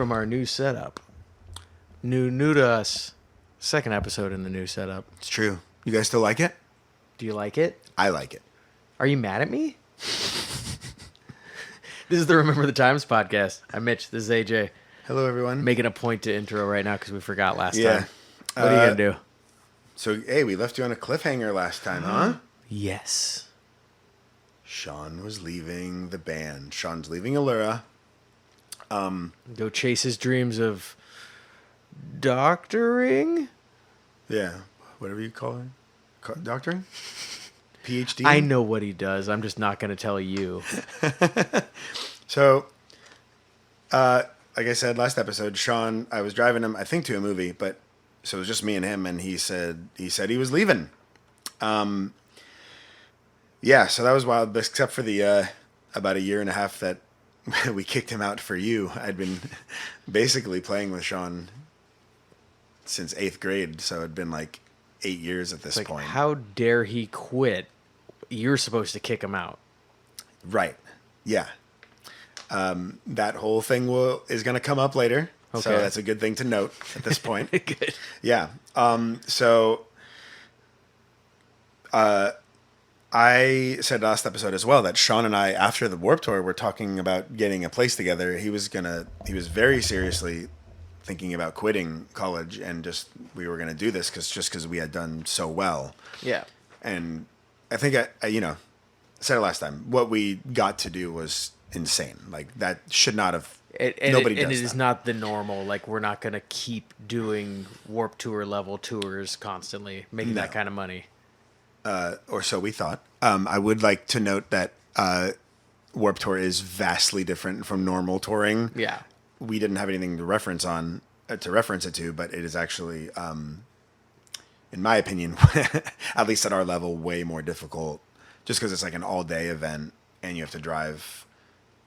from our new setup. New to us. Second episode in the new setup. It's true. You guys still like it? Do you like it? I like it. Are you mad at me? This is the Remember the Times podcast. I'm Mitch. This is AJ. Hello, everyone. Making a point to intro right now because we forgot last Yeah. time. What are you going to do? So, hey, we left you on a cliffhanger last time, huh? Yes. Sean was leaving the band. Sean's leaving AllurA. Go chase his dreams of doctoring? Yeah. Whatever you call it. Doctoring? PhD? I know what he does. I'm just not going to tell you. So, like I said last episode, Sean, I was driving him, I think, to a movie, but so it was just me and him, and he said he was leaving. Yeah, so that was wild, except for the about a year and a half that we kicked him out for you. I'd been basically playing with Sean since 8th grade, so it'd been like 8 years at this point. How dare he quit? You're supposed to kick him out. Right. Yeah. That whole thing is going to come up later. Okay. So that's a good thing to note at this point. Good. Yeah. I said last episode as well that Sean and I, after the Warped Tour, were talking about getting a place together. He was very seriously thinking about quitting college, and we were going to do this because we had done so well. Yeah. And I think I said it last time. What we got to do was insane. Like, that should not have. Nobody does that. And it is not the normal. Like, we're not going to keep doing Warped Tour level tours constantly, making that kind of money. Or so we thought. I would like to note that Warped Tour is vastly different from normal touring. Yeah. We didn't have anything to reference it to, but it is actually, in my opinion, at least at our level, way more difficult. Just because it's like an all-day event, and you have to drive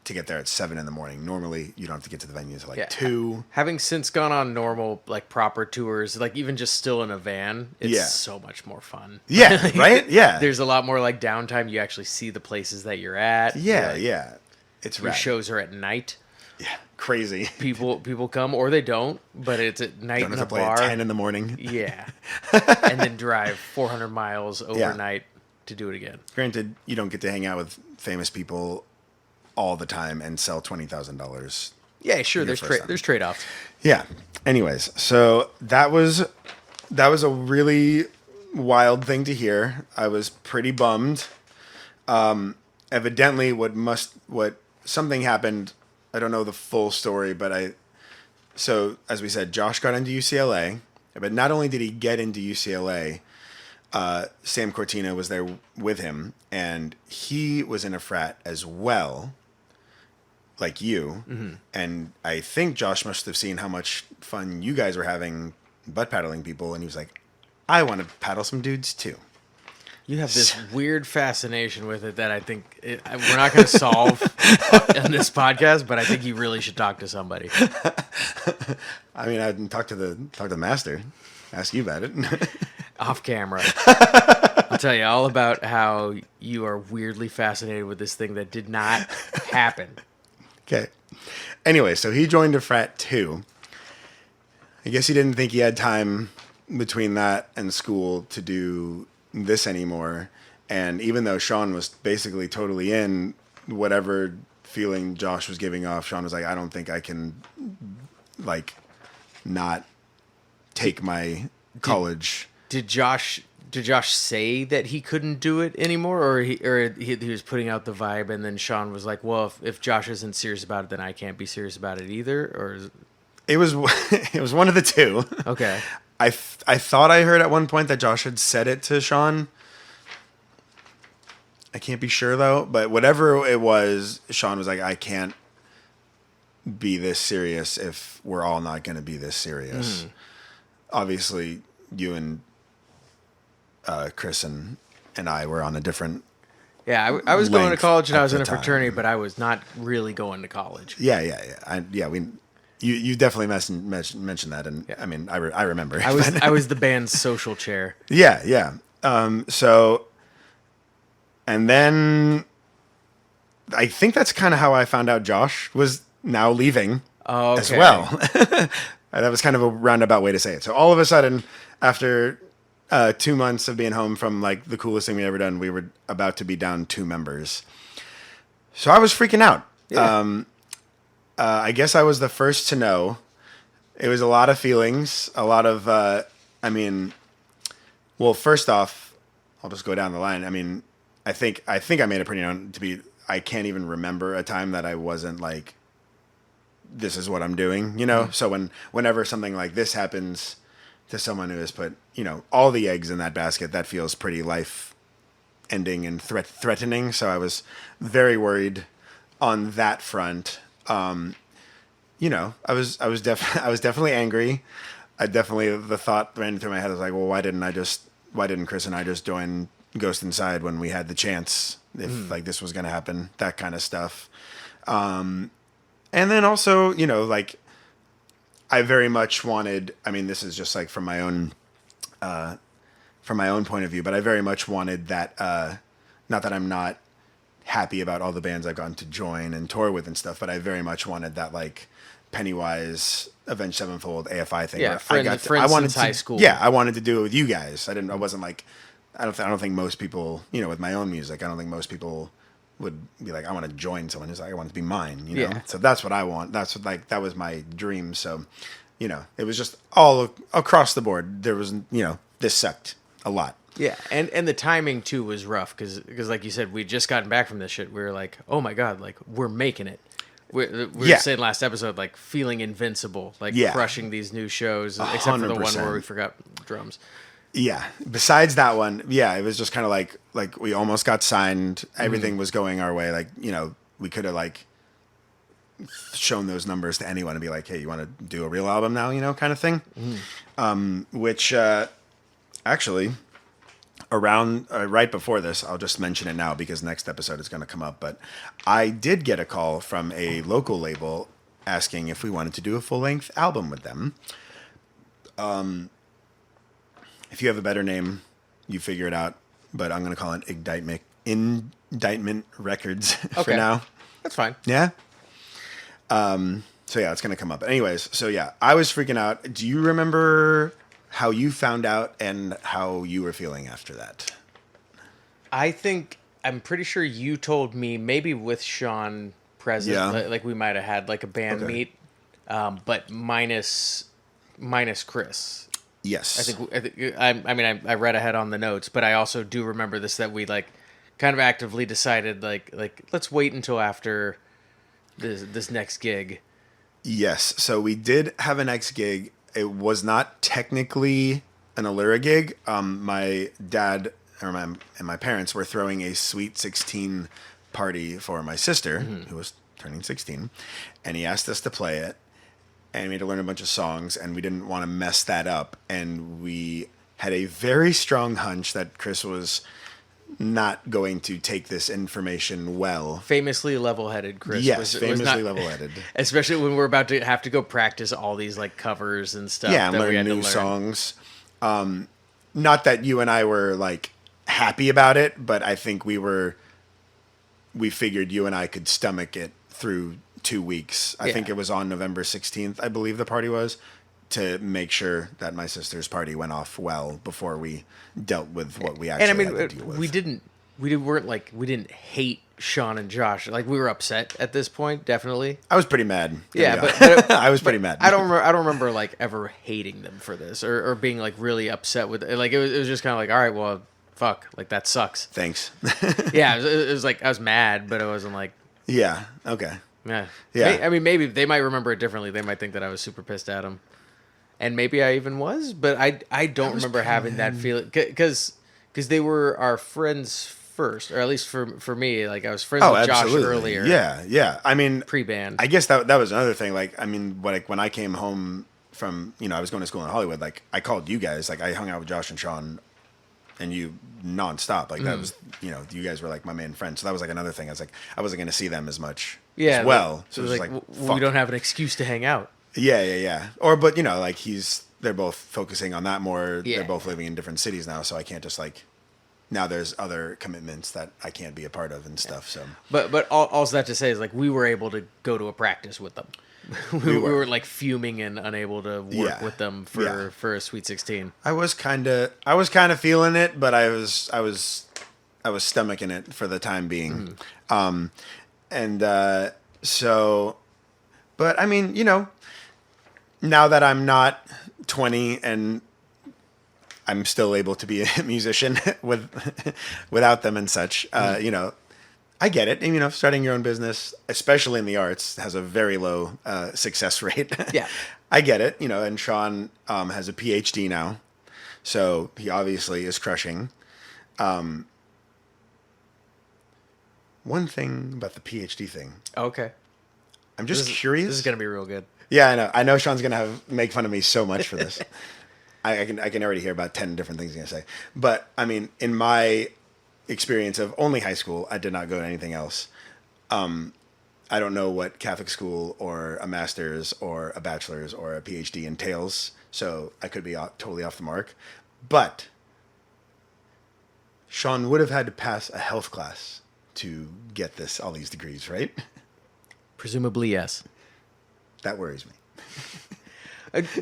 to get there at 7 a.m. Normally, you don't have to get to the venue until 2. Having since gone on normal, proper tours, even just still in a van, it's so much more fun. Yeah, right? Yeah. There's a lot more downtime. You actually see the places that you're at. Yeah, yeah. It's your shows are at night. Yeah, crazy. People come, or they don't, but it's at night in a bar. At 10 a.m. Yeah. And then drive 400 miles overnight to do it again. Granted, you don't get to hang out with famous people all the time and sell $20,000. Yeah, sure. There's trade-offs. Yeah. Anyways, so that was a really wild thing to hear. I was pretty bummed. Evidently, what something happened. I don't know the full story, but so as we said, Josh got into UCLA, but not only did he get into UCLA, Sam Cortina was there with him, and he was in a frat as well, like you. Mm-hmm. And I think Josh must have seen how much fun you guys were having butt paddling people, and he was like, I want to paddle some dudes too. You have this weird fascination with it that I think we're not going to solve in this podcast, but I think you really should talk to somebody. I mean, I talk to the master. Ask you about it. Off camera. I'll tell you all about how you are weirdly fascinated with this thing that did not happen. Okay. Anyway, so he joined a frat too. I guess he didn't think he had time between that and school to do this anymore. And even though Sean was basically totally in, whatever feeling Josh was giving off, Sean was like, I don't think I can, not take my college. Did Josh say that he couldn't do it anymore, or he was putting out the vibe, and then Sean was like, well, if Josh isn't serious about it, then I can't be serious about it either? Or it was one of the two. Okay. I thought I heard at one point that Josh had said it to Sean. I can't be sure though, but whatever it was, Sean was like, I can't be this serious if we're all not going to be this serious. Mm. Obviously, you and Chris and I were on a different. Yeah, I was going to college and I was in a fraternity, but I was not really going to college. Yeah. You definitely mentioned that, and yeah. I mean, I remember. I was the band's social chair. Yeah. So, and then I think that's kind of how I found out Josh was now leaving. Oh, as okay. well. That was kind of a roundabout way to say it. So all of a sudden, after 2 months of being home from like the coolest thing we ever done, we were about to be down 2 members. So I was freaking out. Yeah. I guess I was the first to know. It was a lot of feelings, a lot of, I mean, well, first off, I'll just go down the line. I mean, I think I made it pretty known to be, I can't even remember a time that I wasn't like, this is what I'm doing, you know? So whenever something like this happens to someone who has put, all the eggs in that basket, that feels pretty life ending and threatening. So I was very worried on that front. I was definitely angry. The thought ran through my head. I was like, well, why didn't Chris and I just join Ghost Inside when we had the chance, if like this was going to happen, that kind of stuff. And then also, like I very much wanted, I mean, this is just like from my own point of view, but I very much wanted that, not that I'm not happy about all the bands I've gotten to join and tour with and stuff, but I very much wanted that like Pennywise, Avenged Sevenfold, AFI thing. Yeah, where friends since high school. Yeah, I wanted to do it with you guys. I wasn't like, I don't think most people, with my own music, I don't think most people would be like, I want to join someone who's like, I want it to be mine, Yeah. So that's what I want. That's what, like, that was my dream. So, it was just all across the board. There was, this sucked a lot. Yeah, and the timing too was rough because like you said, we'd just gotten back from this shit. We were like, oh my god, like we're making it. We were saying last episode, like feeling invincible, like crushing these new shows, except for the one where we forgot drums. Yeah. Besides that one, it was just kind of like we almost got signed. Everything was going our way. Like, we could have like shown those numbers to anyone and be like, hey, you want to do a real album now, kind of thing. Which actually around right before this, I'll just mention it now because next episode is going to come up. But I did get a call from a local label asking if we wanted to do a full length album with them. If you have a better name, you figure it out. But I'm going to call it Indictment Records for now. That's fine. Yeah. So it's going to come up. Anyways, I was freaking out. Do you remember how you found out and how you were feeling after that? I'm pretty sure you told me, maybe with Sean present, like we might have had like a band meet, but minus Chris. Yes. I read ahead on the notes, but I also do remember this, that we like kind of actively decided like let's wait until after this next gig. Yes. So we did have a next gig. It was not technically an AllurA gig. My dad and my parents were throwing a Sweet 16 party for my sister, who was turning 16, and he asked us to play it, and we had to learn a bunch of songs, and we didn't want to mess that up, and we had a very strong hunch that Chris was not going to take this information well. Famously level-headed, Chris. Yes, famously level-headed. Especially when we're about to have to go practice all these like covers and stuff. Yeah, and learn new songs. Not that you and I were like happy about it, but I think we figured you and I could stomach it through 2 weeks. I think it was on November 16th, I believe the party was, to make sure that my sister's party went off well before we dealt with what we actually had to deal with. We didn't hate Sean and Josh. Like, we were upset at this point, definitely. I was pretty mad. Yeah, but I was pretty mad. I don't remember like ever hating them for this or being like really upset with it. Like it was just kind of like, all right, well, fuck, like that sucks. Thank Yeah, it was like I was mad, but I wasn't like. Yeah. Okay. Yeah. Yeah. I mean, maybe they might remember it differently. They might think that I was super pissed at them. And maybe I even was, but I don't remember having that feeling because they were our friends first, or at least for me, like I was friends with Josh earlier. Yeah. I mean, pre-band. I guess that was another thing. Like, I mean, when I came home from, I was going to school in Hollywood. Like, I called you guys. Like, I hung out with Josh and Sean, and you nonstop. Like that was, you guys were like my main friends. So that was like another thing. I was like, I wasn't going to see them as much. As well. So it was like we don't have an excuse to hang out. Yeah. But like they're both focusing on that more. Yeah. They're both living in different cities now, so I can't just like, now there's other commitments that I can't be a part of and stuff. So, but all that to say is like we were able to go to a practice with them. we were like fuming and unable to work with them for a Sweet 16. I was kind of feeling it, but I was stomaching it for the time being. So, but I mean, now that I'm not 20 and I'm still able to be a musician without them and such, I get it. And, starting your own business, especially in the arts, has a very low success rate. Yeah. I get it. And Sean has a PhD now, so he obviously is crushing. One thing about the PhD thing. Okay. I'm just curious. This is going to be real good. Yeah, I know. I know Sean's going to make fun of me so much for this. I can already hear about 10 different things he's going to say. But, I mean, in my experience of only high school, I did not go to anything else. I don't know what Catholic school or a master's or a bachelor's or a PhD entails, so I could be totally off the mark. But Sean would have had to pass a health class to get all these degrees, right? Presumably, yes. That worries me.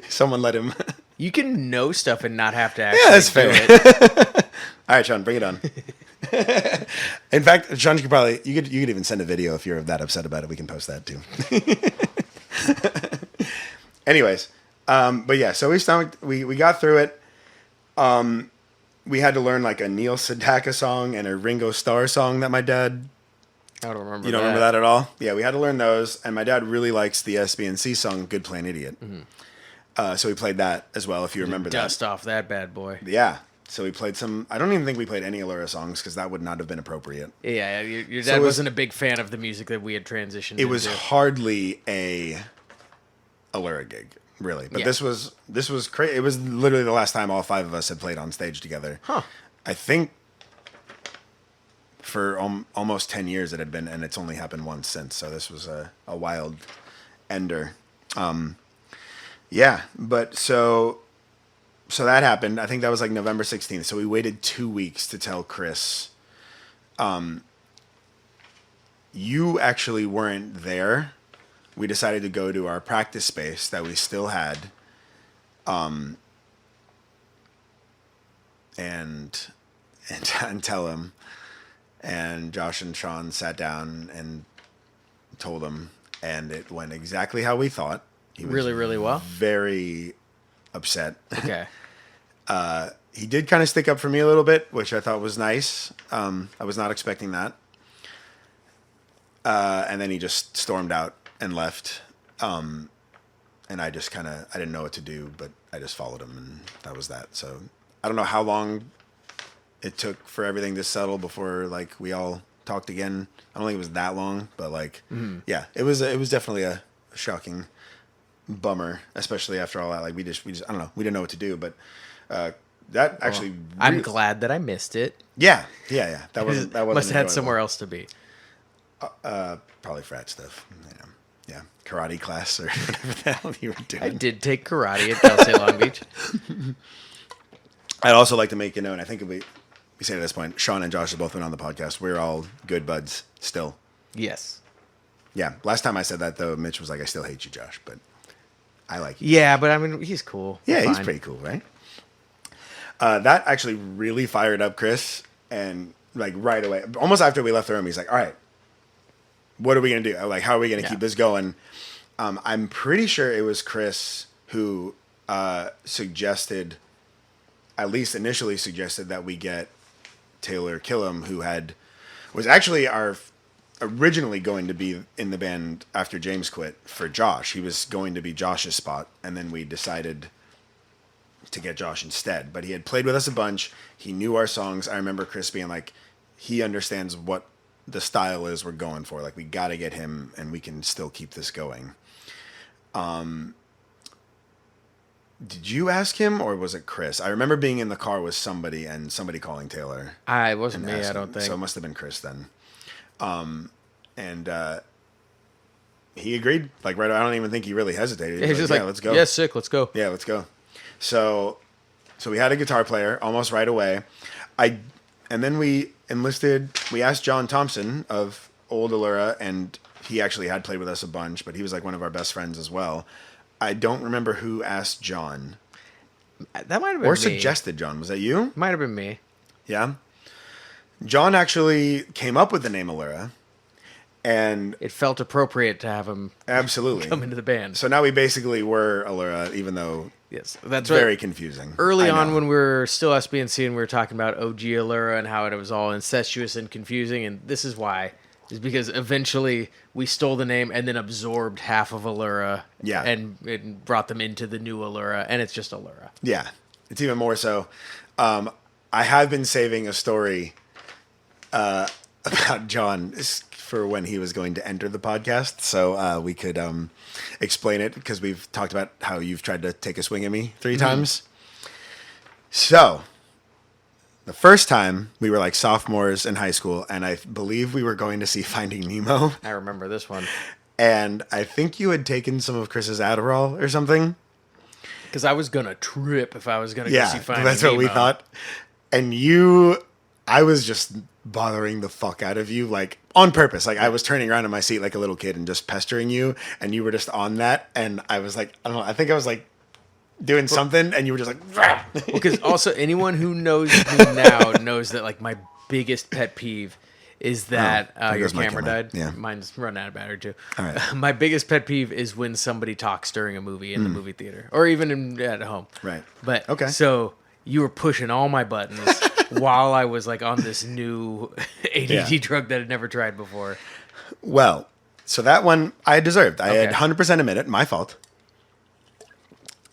Someone let him. You can know stuff and not have to actually that's fair. do it. All right, Sean, bring it on. In fact, Sean, you could even send a video if you're that upset about it. We can post that too. Anyways, but yeah, so we got through it. We had to learn like a Neil Sedaka song and a Ringo Starr song that my dad. I don't remember. You don't remember that at all? Yeah, we had to learn those, and my dad really likes the SBNC song "Good Plain Idiot." Mm-hmm. So we played that as well. If you remember that, dust off that bad boy. Yeah. So we played some. I don't even think we played any AllurA songs because that would not have been appropriate. Yeah, your dad wasn't a big fan of the music that we had transitioned into. It was hardly a AllurA gig, really. But this was crazy. It was literally the last time all 5 of us had played on stage together. Huh. I think for almost 10 years it had been, and it's only happened once since. So this was a wild ender. Yeah, but so that happened. I think that was like November 16th. So we waited 2 weeks to tell Chris. You actually weren't there. We decided to go to our practice space that we still had. And tell him. And Josh and Sean sat down and told him. And it went exactly how we thought. He was really, really well. Very upset. Okay. He did kind of stick up for me a little bit, which I thought was nice. I was not expecting that. And then he just stormed out and left. And I just I didn't know what to do, but I just followed him, and that was that. So I don't know how long it took for everything to settle before like we all talked again. I don't think it was that long, but like, yeah, it was definitely a shocking bummer, especially after all that. Like we just I don't know, we didn't know what to do, but that actually I'm glad that I missed it. Yeah. That wasn't must have had somewhere else to be. Probably frat stuff. Yeah, karate class or whatever the hell you were doing. I did take karate at Cal State Long Beach. I'd also like to make a note. I think we say at this point, Sean and Josh have both been on the podcast. We're all good buds still. Yes. Yeah. Last time I said that though, Mitch was like, "I still hate you, Josh," but I like you. Yeah, but I mean, he's cool. Yeah, he's pretty cool, right? That actually really fired up Chris, and like right away, almost after we left the room, he's like, "All right, what are we gonna do? Like, how are we gonna keep this going?" I'm pretty sure it was Chris who suggested, at least initially suggested, that we get Taylor Killam, who was actually originally going to be in the band after James quit for Josh. He was going to be Josh's spot, and then we decided to get Josh instead. But he had played with us a bunch. He knew our songs. I remember Chris being like, he understands what the style is we're going for. Like, we got to get him, and we can still keep this going. Did you ask him, or was it Chris? I remember being in the car with somebody and somebody calling Taylor. It wasn't me, I don't think. So it must have been Chris then. And he agreed. Like, right, I don't even think he really hesitated. He's just like, let's go. Yeah, sick, let's go. Yeah, let's go. So we had a guitar player almost right away. And then we asked John Thompson of old AllurA, and he actually had played with us a bunch, but he was like one of our best friends as well. I don't remember who asked John. That might have been or me. suggested John. Was that you? Might have been me. Yeah. John actually came up with the name AllurA, and it felt appropriate to have him absolutely come into the band. So now we basically were AllurA, even though yes, that's very confusing. Early on, when we were still SBNC and we were talking about OG AllurA and how it was all incestuous and confusing, and this is why. Is because eventually we stole the name and then absorbed half of AllurA and it brought them into the new AllurA, and it's just AllurA. Yeah, it's even more so. I have been saving a story about John for when he was going to enter the podcast, so we could explain it, because we've talked about how you've tried to take a swing at me 3 times. So... the first time, we were like sophomores in high school, and I believe we were going to see Finding Nemo. I remember this one. And I think you had taken some of Chris's Adderall or something. Because I was going to trip if I was going to go see Finding that's Nemo. What we thought. And I was just bothering the fuck out of you, like, on purpose. Like, I was turning around in my seat like a little kid and just pestering you, and you were just on that. And I was like, I don't know, I think I was like, doing something, and you were just like... Because also, anyone who knows me now knows that, like, my biggest pet peeve is that... your camera died? Yeah. Mine's run out of battery, too. All right. My biggest pet peeve is when somebody talks during a movie in the movie theater. Or even at home. Right. But, okay. So, you were pushing all my buttons while I was, like, on this new ADD drug that I'd never tried before. Well, so that one I deserved. I had 100% admit it. My fault.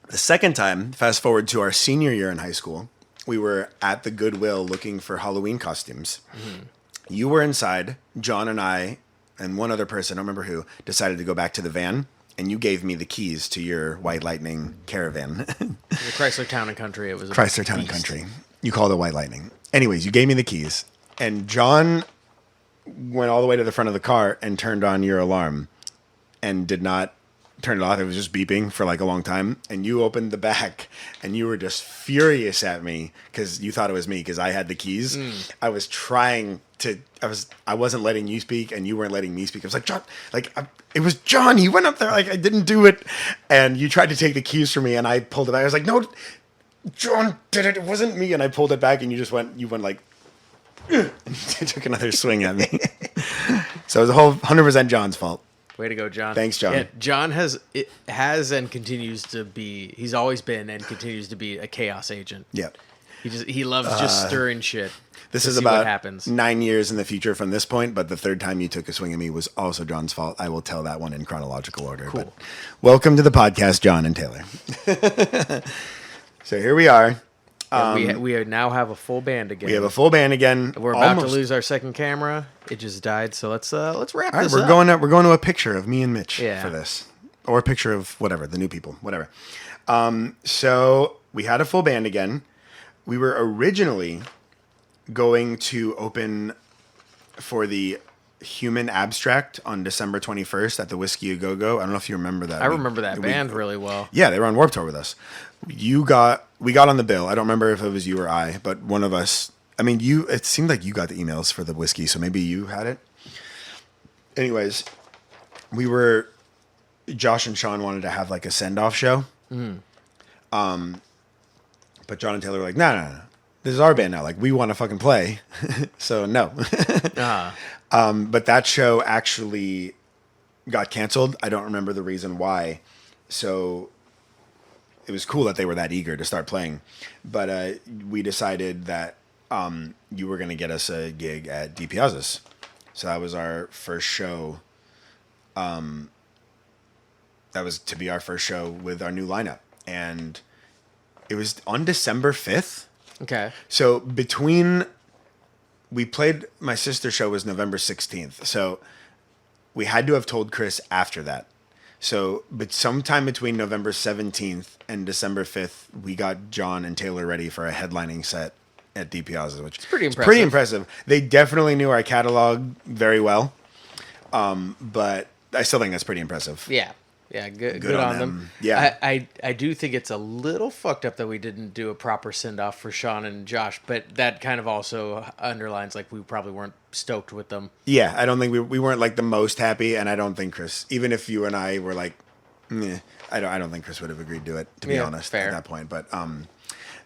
The second time, fast forward to our senior year in high school, we were at the Goodwill looking for Halloween costumes. Mm-hmm. You were inside. John and I and one other person, I don't remember who, decided to go back to the van, and you gave me the keys to your White Lightning caravan. The Chrysler Town and Country. It was Chrysler Town and Country. You called it White Lightning. Anyways, you gave me the keys, and John went all the way to the front of the car and turned on your alarm and did not turn it off. It was just beeping for like a long time, and you opened the back and you were just furious at me because you thought it was me because I had the keys. I was trying to, I wasn't letting you speak, and you weren't letting me speak. I was like, John, it was John. He went up there, like, I didn't do it, and you tried to take the keys from me, and I pulled it back. I was like, no, John did it. It wasn't me. And I pulled it back, and you went like, and you took another swing at me. So it was a whole 100% John's fault. Way to go, John. Thanks, John. Yeah, John has and continues to be, he's always been and continues to be a chaos agent. Yeah. He loves just stirring shit. This is about 9 years in the future from this point, but the third time you took a swing at me was also John's fault. I will tell that one in chronological order. Cool. But welcome to the podcast, John and Taylor. So here we are. We now have a full band again. We have a full band again. We're about to lose our second camera. It just died. So let's wrap this up. We're going to a picture of me and Mitch for this, or a picture of whatever, the new people, whatever. So we had a full band again. We were originally going to open for the Human Abstract on December 21st at the Whiskey A Go Go. I don't know if you remember that. I remember that band really well. Yeah, they were on Warped Tour with us. We got on the bill. I don't remember if it was you or I, but one of us. I mean, it seemed like you got the emails for the whiskey, so maybe you had it. Anyways, Josh and Sean wanted to have like a send-off show. But John and Taylor were like, no. This is our band now. Like, we want to fucking play. So no. But that show actually got canceled. I don't remember the reason why. So it was cool that they were that eager to start playing. But we decided that you were going to get us a gig at DiPiazza's. So that was our first show. That was to be our first show with our new lineup. And it was on December 5th. Okay. So we played, my sister's show was November 16th. So we had to have told Chris after that. So, but sometime between November 17th and December 5th, we got John and Taylor ready for a headlining set at DiPiazza, which is pretty impressive. They definitely knew our catalog very well. But I still think that's pretty impressive. Yeah. Yeah, good on them. Yeah. I do think it's a little fucked up that we didn't do a proper send off for Sean and Josh, but that kind of also underlines like we probably weren't stoked with them. Yeah, I don't think we weren't like the most happy, and I don't think Chris, even if you and I were like, meh, I don't think Chris would have agreed to it, to be honest, fair. at that point. But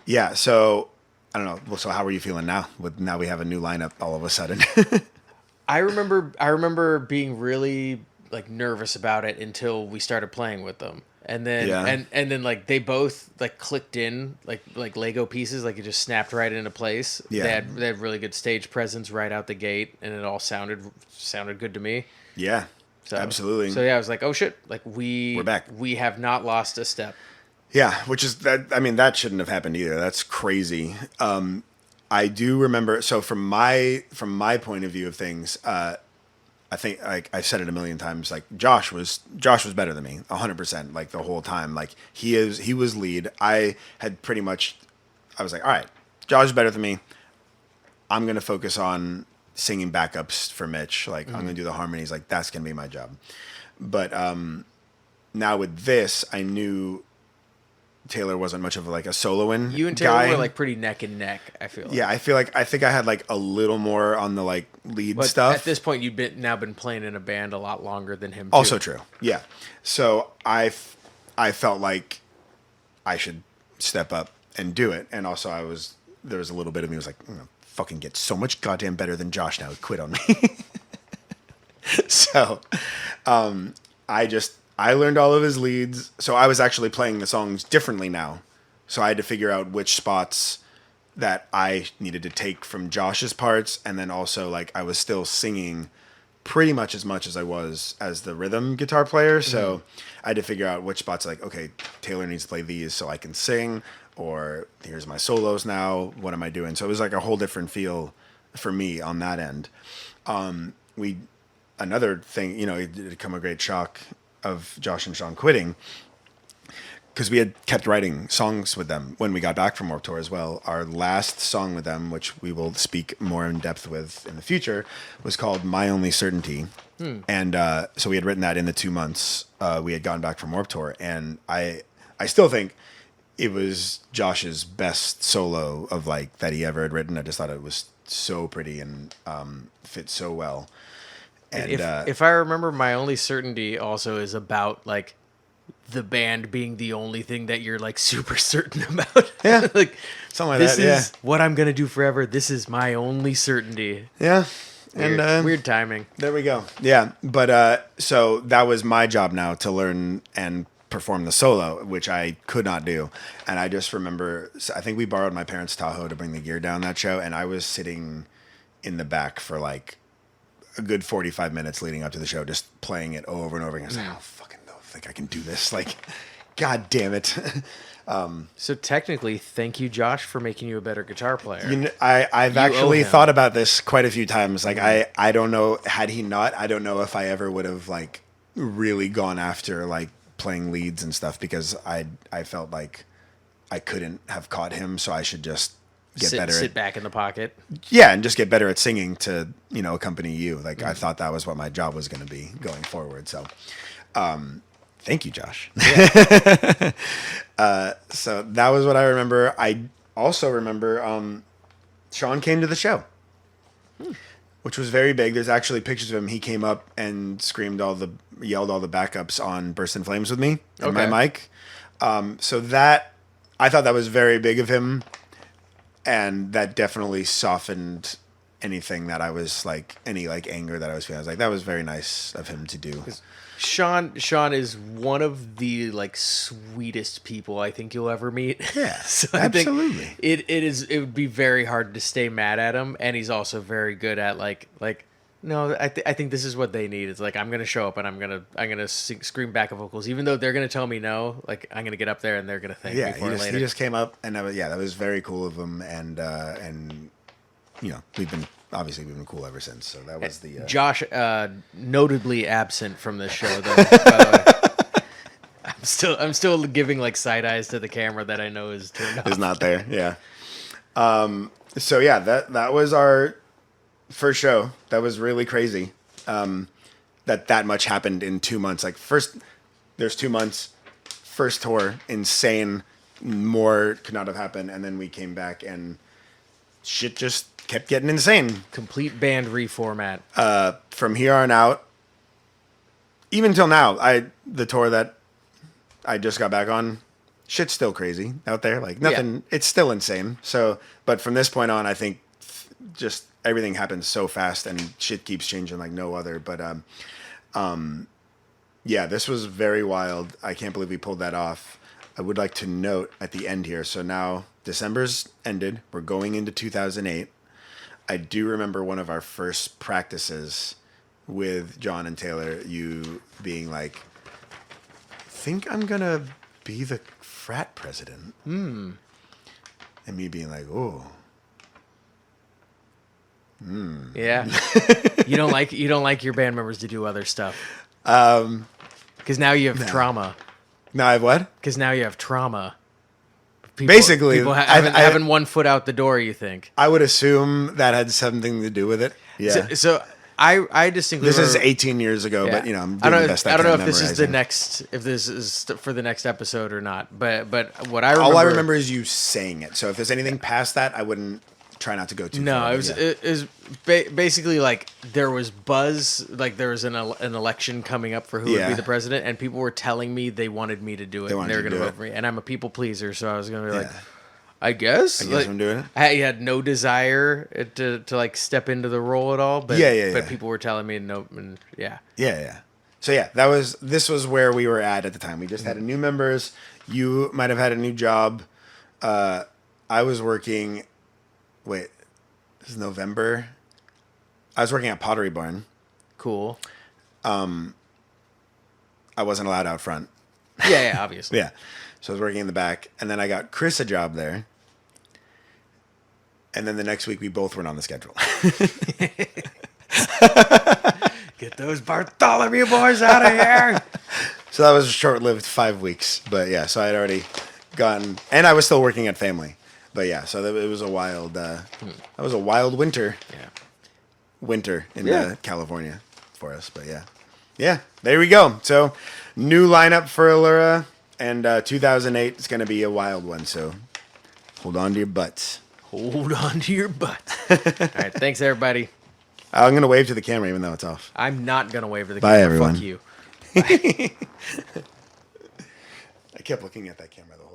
yeah. So I don't know. Well, so how are you feeling now? Now we have a new lineup all of a sudden. I remember being really like nervous about it until we started playing with them. And then and then like they both like clicked in like Lego pieces, like it just snapped right into place. Yeah. They had really good stage presence right out the gate, and it all sounded good to me. Yeah. So, absolutely. So yeah, I was like, oh shit, like we're back. We have not lost a step. Yeah, which is that. I mean, that shouldn't have happened either. That's crazy. I do remember. So from my point of view of things, I think like I've said it a million times. Like Josh was better than me, 100%. Like the whole time. Like he was lead. I had pretty much. I was like, all right, Josh is better than me. I'm gonna focus on singing backups for Mitch. Like I'm gonna do the harmonies. Like that's gonna be my job. But now with this, I knew Taylor wasn't much of like a soloing. You and Taylor were like pretty neck and neck, I feel like. Yeah, I think I had like a little more on the like lead but stuff. At this point, you've been playing in a band a lot longer than him too. Also true. Yeah. So I felt like I should step up and do it. And also there was a little bit of me was like, fucking get so much goddamn better than Josh now. Quit on me. So I learned all of his leads. So I was actually playing the songs differently now. So I had to figure out which spots that I needed to take from Josh's parts. And then also like I was still singing pretty much as I was as the rhythm guitar player. So I had to figure out which spots like, okay, Taylor needs to play these so I can sing, or here's my solos now. What am I doing? So it was like a whole different feel for me on that end. Another thing, it did come a great shock of Josh and Sean quitting, because we had kept writing songs with them when we got back from Warped Tour as well. Our last song with them, which we will speak more in depth with in the future, was called My Only Certainty. And so we had written that in the 2 months we had gone back from Warped Tour. And I still think it was Josh's best solo of like that he ever had written. I just thought it was so pretty and fit so well. And if I remember, My Only Certainty also is about like the band being the only thing that you're like super certain about. Yeah. Like something like this that. is what I'm gonna do forever. This is my only certainty. Yeah. Weird timing. There we go. Yeah. But so that was my job now, to learn and perform the solo, which I could not do. And I just remember, I think we borrowed my parents' Tahoe to bring the gear down that show, and I was sitting in the back for like a good 45 minutes leading up to the show, just playing it over and over again. I was like, oh, fucking don't think I can do this. Like, God damn it. So technically, thank you, Josh, for making you a better guitar player. I've actually thought about this quite a few times. Like, I don't know, had he not, I don't know if I ever would have like really gone after like playing leads and stuff, because I felt like I couldn't have caught him, so I should just sit back in the pocket. Yeah, and just get better at singing to, accompany you. Like, I thought that was what my job was going to be going forward. So, thank you, Josh. Yeah. So that was what I remember. I also remember Sean came to the show, which was very big. There's actually pictures of him. He came up and yelled all the backups on Burst in Flames with me and my mic. So that, I thought that was very big of him. And that definitely softened anything that I was like, any like anger that I was feeling. I was like, that was very nice of him to do. Sean is one of the like sweetest people I think you'll ever meet. Yeah, so absolutely. I think it would be very hard to stay mad at him, and he's also very good at like no, I think this is what they need. It's like, I'm gonna show up and I'm gonna scream backup vocals, even though they're gonna tell me no. Like, I'm gonna get up there and they're gonna thank me for it later. He just came up, and that was very cool of him, and we've been cool ever since. So that was the Josh, notably absent from this show, though. By the way. I'm still giving like side eyes to the camera that I know is turned off. Is not there. Yeah. So yeah, that was our first show. That was really crazy. That much happened in 2 months. Like, first, there's 2 months. First tour, insane. More could not have happened. And then we came back and shit just kept getting insane. Complete band reformat. From here on out, even till now, the tour that I just got back on, shit's still crazy out there. Like nothing, it's still insane. So, but from this point on, I think just everything happens so fast and shit keeps changing like no other. But yeah, this was very wild. I can't believe we pulled that off. I would like to note at the end here. So now December's ended. We're going into 2008. I do remember one of our first practices with John and Taylor, you being like, I think I'm going to be the frat president. And me being like, oh. Yeah. you don't like your band members to do other stuff. Because now you have trauma. Now I have what? Because now you have trauma. People having one foot out the door, you think? I would assume that had something to do with it. Yeah. So I distinctly This remember, is 18 years ago, but you know, I'm doing the best I don't can. know if this is for the next episode or not. But what I remember, all I remember is you saying it. So if there's anything past that, I wouldn't try not to go too far. No, it was basically like there was buzz, like there was an election coming up for who would be the president, and people were telling me they wanted me to do it, and they were going to vote for me, and I'm a people pleaser, so I was going to be like, I guess I'm doing it. I had no desire to like step into the role at all, but but people were telling me no, and So this was where we were at the time. We just had a new members. You might have had a new job. I was working. Wait, this is November. I was working at Pottery Barn. Cool. I wasn't allowed out front. Yeah, obviously. Yeah. So I was working in the back, and then I got Chris a job there. And then the next week, we both weren't on the schedule. Get those Bartholomew boys out of here. So that was a short-lived 5 weeks. But yeah, so I had already gotten, and I was still working at Family. But yeah, so it was a wild, that was a wild winter. Yeah. Winter in California for us. But yeah, there we go. So new lineup for AllurA, and 2008 is going to be a wild one. So hold on to your butts. Hold on to your butts. All right, thanks everybody. I'm going to wave to the camera even though it's off. I'm not going to wave to the Bye, camera. everyone. Fuck you. I kept looking at that camera the whole